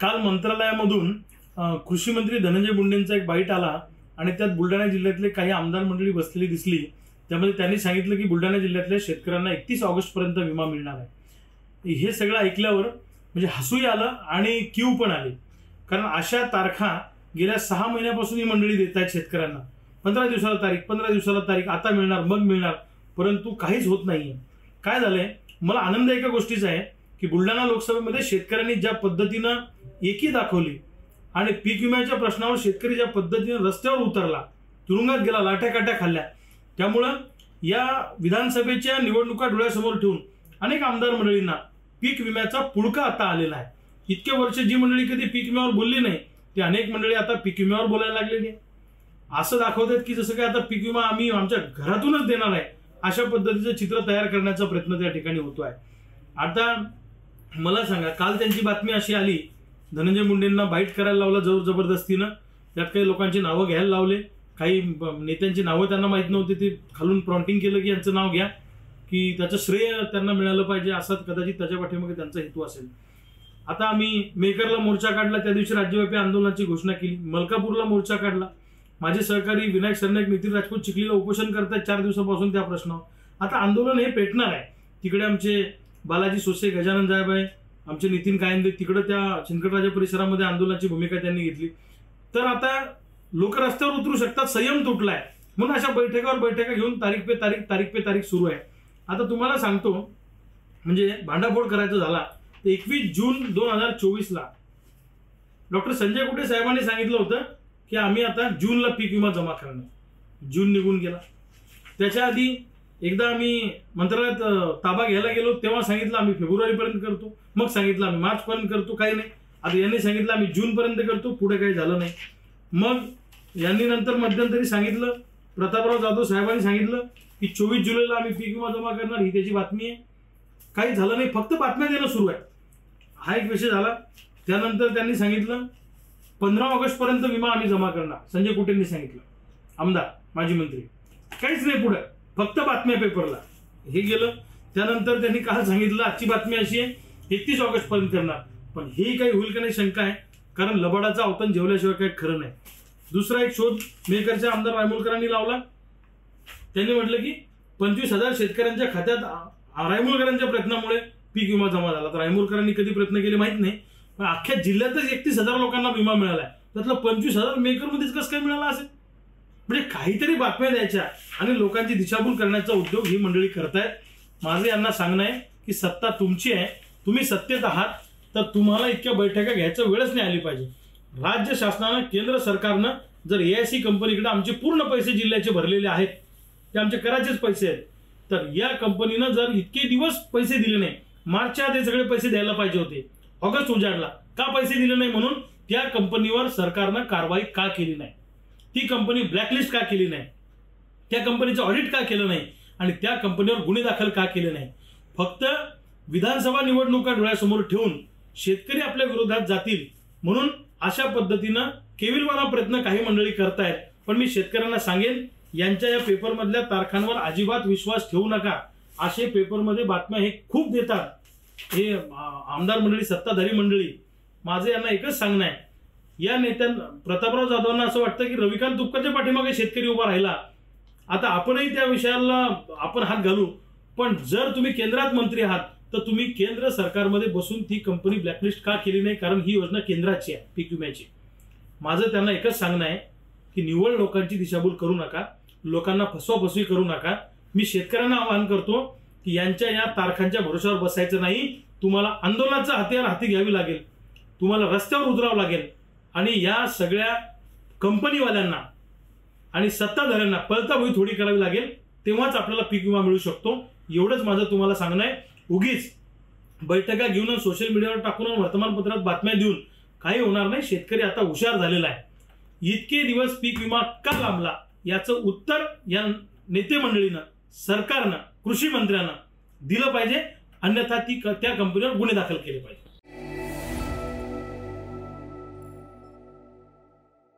काल मंत्रालयामधून कृषी मंत्री धनंजय मुंडेंचा एक बाईट आला आणि त्यात बुलढाणा जिल्ह्यातले काही आमदार मंडळी बसलेली दिसली। त्यामध्ये त्यांनी सांगितलं की बुलढाणा जिल्ह्यातल्या शेतकऱ्यांना 31 ऑगस्ट पर्यंत विमा मिळणार आहे। हे सगळं ऐकल्यावर म्हणजे हसूही आलं आणि क्यू पण आली, कारण अशा तारखा गेल्या 6 महिन्यापासून ही मंडळी देत आहेत शेतकऱ्यांना। 15 दिवसाला तारीख, 15 दिवसाला तारीख, आता मिळणार मग मिळणार, परंतु काहीच होत नाहीये। काय झालंय, मला आनंद एका गोष्टीचा आहे की बुलढाणा लोकसभेमध्ये शेतकऱ्यांनी ज्या पद्धतीनं एकी दाखवली आणि पीक विम्याच्या प्रश्नावर शेतकरी ज्या पद्धतीने रस्त्यावर उतरला, तुरुंगात गेला, लाट्याकाट्या खाल्ल्या, त्यामुळं या विधानसभेच्या निवडणुका डोळ्यासमोर ठेवून अनेक आमदार मंडळींना पीक विम्याचा पुळका आता आलेला आहे। इतके वर्ष जी मंडळी कधी पीक विम्यावर बोलली नाही ती अनेक मंडळी आता पीक विम्यावर बोलायला लागलेली आहे। असं दाखवतात की जसं काय आता पीक विमा आम्ही आमच्या घरातूनच देणार आहे, अशा पद्धतीचं चित्र तयार करण्याचा प्रयत्न त्या ठिकाणी होतोय। आता मला सांगा, काल त्यांची बातमी अशी आली, धनंजय मुंडेंना बाईट करायला लावला जोर जबरदस्तीनं, त्यात काही लोकांची नावं घ्यायला लावले, काही नेत्यांची नावं त्यांना माहित नव्हती, ते खालून प्रॉन्टिंग केलं की यांचं नाव घ्या, की त्याचं श्रेय त्यांना मिळालं पाहिजे, असा कदाचित त्याच्या पाठीमागे त्यांचा हेतू असेल। आता आम्ही मेकरला मोर्चा काढला, त्या दिवशी राज्यव्यापी आंदोलनाची घोषणा केली, मलकापूरला मोर्चा काढला, माझे सहकारी विनायक सरनाईक, नितीन राजपूत चिखलीला उपोषण करतात 4 दिवसापासून त्या प्रश्नावर। आता आंदोलन हे पेटणार आहे, तिकडे आमचे बालाजी सोसे, गजानन जायबाई, आमचे नितीन कायंदे तिकडे त्या चिंकटराजा परिसरामध्ये आंदोलनाची भूमिका त्यांनी घेतली। तर आता लोक रस्त्यावर उतरू शकतात, संयम तुटलाय, म्हणून अशा बैठकावर बैठका घेऊन तारीख पे तारीख सुरू आहे। आता तुम्हाला सांगतो, म्हणजे भांडाफोड करायचं झाला तर 21 जून 2024 ला डॉक्टर संजय कुटे साहेबांनी सांगितलं होतं की आम्ही आता जूनला पीक विमा जमा करणार। जून निघून गेला, त्याच्या आधी एकदा आम्ही मंत्रालयात ताबा घ्यायला गेलो तेव्हा सांगितलं आम्ही फेब्रुवारीपर्यंत करतो, मग सांगितलं आम्ही मार्चपर्यंत करतो, काही नाही। आता यांनी सांगितलं आम्ही जूनपर्यंत करतो, पुढे काही झालं नाही। मग यांनी नंतर मध्यंतरी सांगितलं, प्रतापराव जाधव साहेबांनी सांगितलं की 24 जुलैला आम्ही पीक विमा जमा करणार, ही त्याची बातमी आहे। काही झालं नाही, फक्त बातम्या देणं सुरू आहे, हा एक विषय झाला। त्यानंतर त्यांनी सांगितलं 15 ऑगस्ट पर्यंत विमा आम्ही जमा करणार, संजय कुटेंनी सांगितलं, आमदार माजी मंत्री। काहीच नाही पुढे, फक्त बातम्या पेपरला, हे गेलं। त्यानंतर त्यांनी काल सांगितलं आजची बातमी अशी आहे 31 ऑगस्ट पर्यंत करणार, पण हे काही होईल का नाही शंका आहे, कारण लबाडाचा अवतन जेवल्याशिवाय काही खरं नाही। दुसरा एक शोध मेकरच्या आमदार रायमुलकरांनी लावला, त्यांनी म्हटलं की 25,000 शेतकऱ्यांच्या खात्यात रायमुलकरांच्या प्रयत्नामुळे पीक विमा जमा झाला। तर रायमुलकरांनी कधी प्रयत्न केले माहित नाही, पण अख्ख्या जिल्ह्यातच 31,000 लोकांना विमा मिळालाय, त्यातलं 25,000 मेकरमध्येच कसं काय मिळाला असेल। म्हणजे काहीतरी बातम्या द्यायच्या आणि लोकांची दिशाभूल करण्याचा उद्योग ही मंडळी करतायत। माझं यांना सांगणं आहे की सत्ता तुमची आहे, तुम्ही सत्तेत आहात, तर तुम्हाला इतक्या बैठका घ्यायचं वेळच नाही आली पाहिजे। राज्य शासनानं, केंद्र सरकारनं जर AIC कंपनीकडे आमचे पूर्ण पैसे जिल्ह्याचे भरलेले आहेत, ते आमचे कराचेच पैसे आहेत, तर या कंपनीनं जर इतके दिवस पैसे दिले नाही, मार्चच्या आधी सगळे पैसे द्यायला पाहिजे होते, ऑगस्ट उजाडला, का पैसे दिले नाही म्हणून त्या कंपनीवर सरकारनं कारवाई का केली नाही, ती कंपनी ब्लॅकलिस्ट का केली नाही, त्या कंपनीचं ऑडिट का केलं नाही आणि त्या कंपनीवर गुन्हे दाखल का केले नाही। फक्त विधानसभा निवडणुका डोळ्यासमोर ठेवून शेतकरी आपल्या विरोधात जातील म्हणून अशा पद्धतीनं केविलवाना प्रयत्न काही मंडळी करतायत। पण मी शेतकऱ्यांना सांगेन, यांच्या या पेपरमधल्या तारखांवर अजिबात विश्वास ठेवू नका। असे पेपरमध्ये बातम्या हे खूप देतात, हे आमदार मंडळी, सत्ताधारी मंडळी। माझं यांना एकच सांगणं आहे, या नेत्यांना, प्रतापराव जाधवांना असं वाटतं की रविकांत तुपकरच्या पाठीमागे शेतकरी उभा राहिला, आता आपणही त्या विषयाला आपण हात घालू। पण जर तुम्ही केंद्रात मंत्री आहात तर तुम्ही केंद्र सरकारमध्ये बसून ती कंपनी ब्लॅकलिस्ट का केली नाही, कारण ही योजना केंद्राची आहे पीक विम्याची। माझं त्यांना एकच सांगणं आहे की निव्वळ लोकांची दिशाभूल करू नका, लोकांना फसवाफसवी करू नका। मी शेतकऱ्यांना आवाहन करतो की यांच्या या तारखांच्या भरोशावर बसायचं नाही, तुम्हाला आंदोलनाचं हत्यार हाती घ्यावी लागेल, तुम्हाला रस्त्यावर उतरावं लागेल आणि या सगळ्या कंपनीवाल्यांना आणि सत्ताधाऱ्यांना पळताभुई थोडी करावी लागेल, तेव्हाच आपल्याला पीक विमा मिळू शकतो। एवढंच माझं तुम्हाला सांगणं आहे। उगीच बैठका घेऊन सोशल मीडियावर टाकून वर्तमानपत्रात बातम्या देऊन काही होणार नाही। शेतकरी आता हुशार झालेला आहे, इतके दिवस पीक विमा का लांबला याचं उत्तर या नेते मंडळीनं, सरकारनं, कृषी मंत्र्यांना दिलं पाहिजे, अन्यथा त्या कंपनीवर गुन्हे दाखल केले पाहिजे।